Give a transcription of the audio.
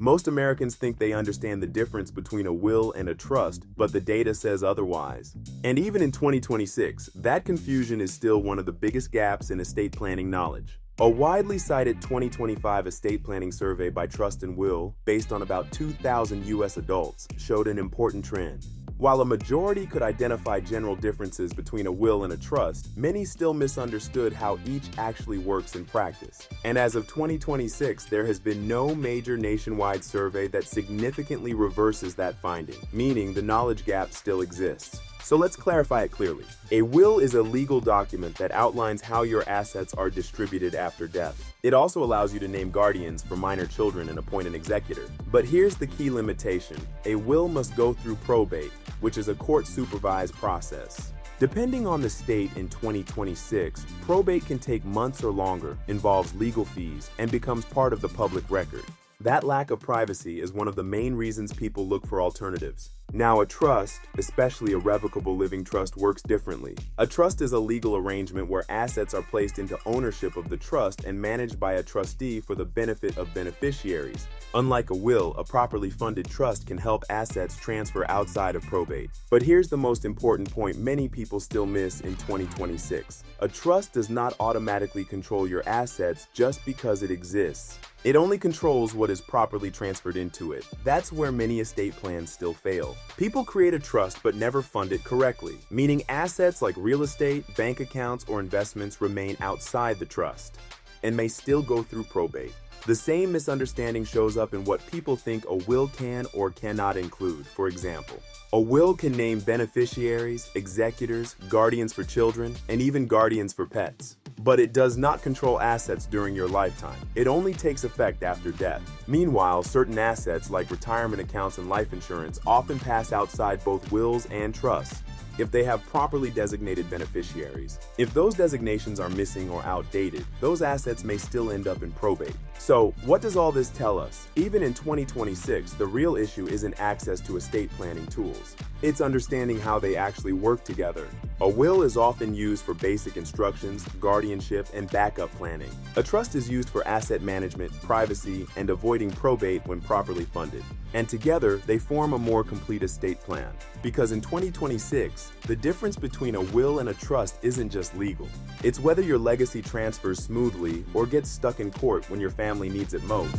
Most Americans think they understand the difference between a will and a trust, but the data says otherwise. And even in 2026, that confusion is still one of the biggest gaps in estate planning knowledge. A widely cited 2025 estate planning survey by Trust and Will, based on about 2,000 U.S. adults, showed an important trend. While a majority could identify general differences between a will and a trust, many still misunderstood how each actually works in practice. And as of 2026, there has been no major nationwide survey that significantly reverses that finding, meaning the knowledge gap still exists. So let's clarify it clearly. A will is a legal document that outlines how your assets are distributed after death. It also allows you to name guardians for minor children and appoint an executor. But here's the key limitation. A will must go through probate, which is a court-supervised process. Depending on the state in 2026, probate can take months or longer, involves legal fees, and becomes part of the public record. That lack of privacy is one of the main reasons people look for alternatives. Now, a trust, especially a revocable living trust, works differently. A trust is a legal arrangement where assets are placed into ownership of the trust and managed by a trustee for the benefit of beneficiaries. Unlike a will, a properly funded trust can help assets transfer outside of probate. But here's the most important point many people still miss in 2026. A trust does not automatically control your assets just because it exists. It only controls what is properly transferred into it. That's where many estate plans still fail. People create a trust but never fund it correctly, meaning assets like real estate, bank accounts, or investments remain outside the trust and may still go through probate. The same misunderstanding shows up in what people think a will can or cannot include. For example, a will can name beneficiaries, executors, guardians for children, and even guardians for pets. But it does not control assets during your lifetime. It only takes effect after death. Meanwhile, certain assets like retirement accounts and life insurance often pass outside both wills and trusts if they have properly designated beneficiaries. If those designations are missing or outdated, those assets may still end up in probate. So, what does all this tell us? Even in 2026, the real issue isn't access to estate planning tools. It's understanding how they actually work together. A will is often used for basic instructions, guardianship, and backup planning. A trust is used for asset management, privacy, and avoiding probate when properly funded. And together, they form a more complete estate plan. Because in 2026, the difference between a will and a trust isn't just legal. It's whether your legacy transfers smoothly or gets stuck in court when your family needs it most.